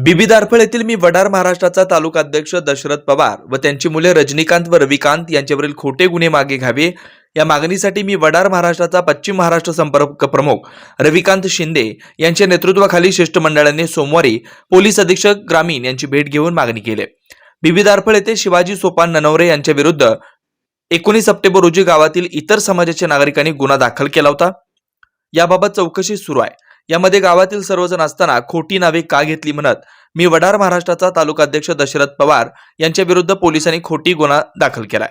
बीबी दारफळ येथील मी वडार महाराष्ट्राचा तालुका अध्यक्ष दशरथ पवार व त्यांची मुले रजनीकांत व रविकांत यांच्यावरील खोटे गुन्हे मागे घ्यावे या मागणीसाठी मी वडार महाराष्ट्राचा पश्चिम महाराष्ट्र संपर्क प्रमुख रविकांत शिंदे यांच्या नेतृत्वाखाली शिष्टमंडळाने सोमवारी पोलीस अधीक्षक ग्रामीण यांची भेट घेऊन मागणी केली। बीबी दारफळ येथे शिवाजी सोपान ननवरे यांच्या विरुद्ध 19 सप्टेंबर रोजी गावातील इतर समाजाच्या नागरिकांनी गुन्हा दाखल केला होता। याबाबत चौकशी सुरू आहे। यामध्ये गावातील सर्वजण असताना खोटी नावे का घेतली म्हणत मी वडार महाराष्ट्राचा तालुका अध्यक्ष दशरथ पवार यांच्या विरुद्ध पोलिसांनी खोटी गुन्हा दाखल केलाय।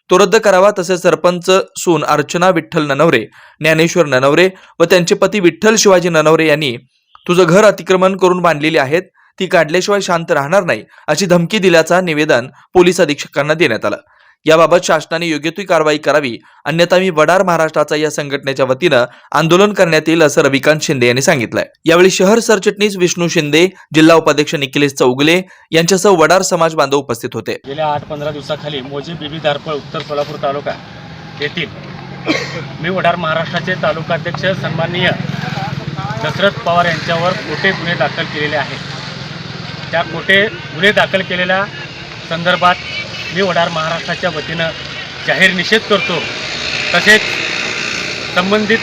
तो रद्द करावा। तसेच सरपंच सून अर्चना विठ्ठल ननवरे, ज्ञानेश्वर ननवरे व त्यांचे पती विठ्ठल शिवाजी ननवरे यांनी तुझं घर अतिक्रमण करून बांधलेली आहेत, ती काढल्याशिवाय शांत राहणार नाही अशी धमकी दिल्याचा निवेदन पोलीस अधीक्षकांना देण्यात आलं। याबाबत शासनाने योग्य ती कारवाई करावी, अन्यथा मी वडार महाराष्ट्राचा या संघटनेच्या वतीनं आंदोलन करण्यात येईल असं रविकांत शिंदे यांनी सांगितलंय। यावेळी शहर सरचिटणीस विष्णू शिंदे, जिल्हा उपाध्यक्ष निखिलेश चौगुले यांच्यासह वडार समाज बांधव उपस्थित होते। गेल्या 8-15 दिवसाखाली मोजे बीबी दारफळ उत्तर सोलापूर तालुका येथील मी वडार महाराष्ट्राचे तालुका अध्यक्ष सन्माननीय दशरथ पवार यांच्यावर खोटे गुन्हे दाखल केलेले आहेत। त्या खोटे गुन्हे दाखल केलेल्या संदर्भात मी वडार महाराष्ट्राच्या वतीनं जाहीर निषेध करतो। तसेच संबंधित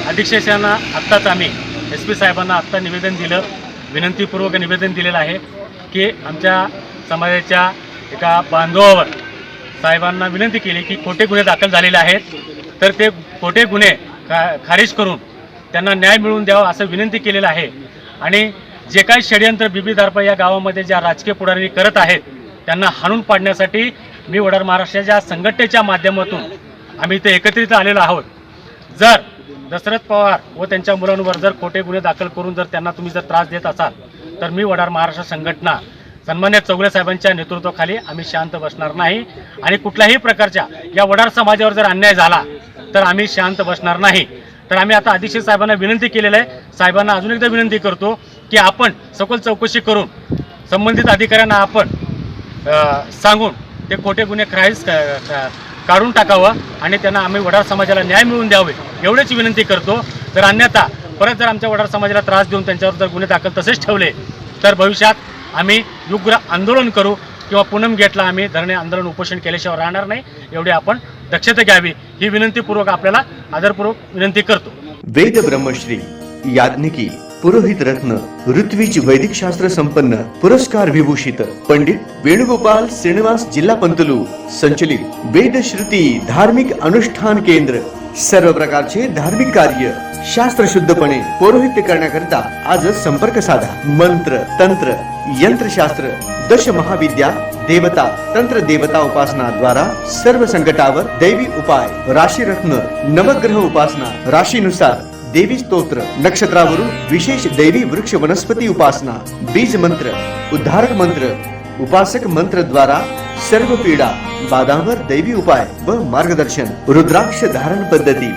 अधीक्षकांना आत्ताच आम्ही SP साहेबांना आत्ता निवेदन दिलं, विनंतीपूर्वक निवेदन दिलेलं आहे की आमच्या समाजाच्या एका बांधवावर साहेबांना विनंती केली की खोटे गुन्हे दाखल झालेले आहेत, तर ते खोटे गुन्हे खारिज करून त्यांना न्याय मिळवून द्यावा असं विनंती केलेलं आहे। आणि जे काही षडयंत्र बीबी दारफळ या गावामध्ये ज्या राजकीय पुढारी करत आहेत त्यांना हाणून पाडण्यासाठी मी वडार महाराष्ट्राच्या संघटनेच्या माध्यमातून आम्ही इथे एकत्रित आलेलो आहोत। जर दशरथ पवार व त्यांच्या मुलांवर जर खोटे गुन्हे दाखल करून जर त्यांना तुम्ही जर त्रास देत असाल तर मी वडार महाराष्ट्र संघटना सन्मान्य चौगुले साहेबांच्या नेतृत्वाखाली आम्ही शांत बसणार नाही। आणि कुठल्याही प्रकारच्या या वडार समाजावर जर अन्याय झाला तर आम्ही शांत बसणार नाही। तर आम्ही आता अधीक्षक साहेबांना विनंती केलेलं आहे। साहेबांना अजून एकदा विनंती करतो की आपण सखोल चौकशी करून संबंधित अधिकाऱ्यांना आपण सांगून ते खोटे गुन्हे खारिज काढून टाकावं आणि त्यांना आम्ही वडार समाजाला न्याय मिळवून द्यावे एवढीच विनंती करतो। जर अन्यथा परत जर आमच्या वडार समाजाला त्रास देऊन त्यांच्यावर जर गुन्हे दाखल तसेच ठेवले तर भविष्यात आम्ही उग्र आंदोलन करू किंवा पूनम गेटला आम्ही धरणे आंदोलन उपोषण केल्याशिवाय राहणार नाही, एवढी आपण दक्षता घ्यावी ही विनंतीपूर्वक आपल्याला आदरपूर्वक विनंती करतो। वेद ब्रह्मश्री याज्ञिकी पुरोहित रत्न ऋत्विज वैदिक शास्त्र संपन्न पुरस्कार विभूषित पंडित वेणुगोपाल श्रीनिवास जिल्हा पंतलू संचलित वेद श्रुती धार्मिक अनुष्ठान केंद्र सर्व प्रकारचे धार्मिक कार्य शास्त्रशुद्धपणे पौरोहित्य करण्याकरिता आजच संपर्क साधा। मंत्र तंत्र यंत्रशास्त्र दश महाविद्या देवता तंत्र देवता उपासना द्वारा सर्व संकटावर दैवी उपाय, राशी रत्न नवग्रह उपासना, राशीनुसार देवी स्तोत्र, नक्षत्रावरून विशेष दैवी वृक्ष वनस्पती उपासना, बीज मंत्र, उद्धारक मंत्र, उपासक मंत्र द्वारा सर्व पीडा बाधांवर दैवी उपाय व मार्गदर्शन, रुद्राक्ष धारण पद्धती,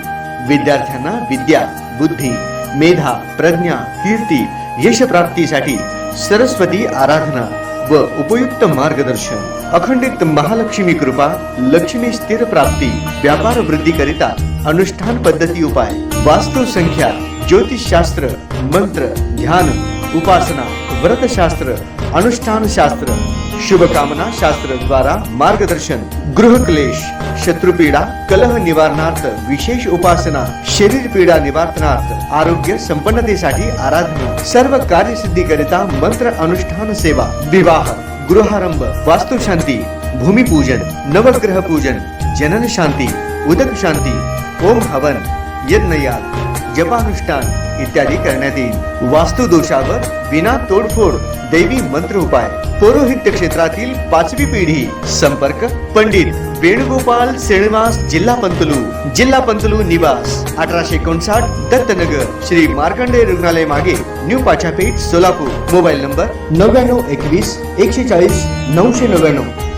विद्यार्थ्यांना विद्या बुद्धी मेधा प्रज्ञा कीर्ती यश प्राप्तीसाठी सरस्वती आराधना व उपयुक्त मार्गदर्शन, अखंडित महालक्ष्मी कृपा, लक्ष्मी स्थिर प्राप्ती, व्यापार वृद्धी करिता अनुष्ठान पद्धती उपाय, वास्तु संख्या, ज्योतिष शास्त्र, मंत्र ध्यान उपासना, व्रत शास्त्र, अनुष्ठान शास्त्र, शुभकामना शास्त्र द्वारा मार्गदर्शन, गृह क्लेश, शत्रुपीडा कलह निवारणार्थ विशेष उपासना, शरीर पीडा निवारणार्थ आरोग्य संपन्नतेसाठी आराधना, सर्व कार्यसिद्धी करिता मंत्र अनुष्ठान सेवा, विवाह गृहारंभ, वास्तुशांती, भूमिपूजन, नवग्रह पूजन, जनन शांती, उदक शांती, ओम हवन, यज्ञयाग, जपानुष्ठान इत्यादी करण्यात येईल। वास्तु दोषावर विना तोडफोड दैवी मंत्र उपाय, पौरोहित्य क्षेत्रातील 5वी पिढी। संपर्क पंडित वेणुगोपाल श्रीनिवास जिल्हा पंतलू निवास 1859 दत्तनगर श्री मार्कंडेय रुग्णालय मागे new Pachhapeth Solapur. Mobile number 9921 140 999।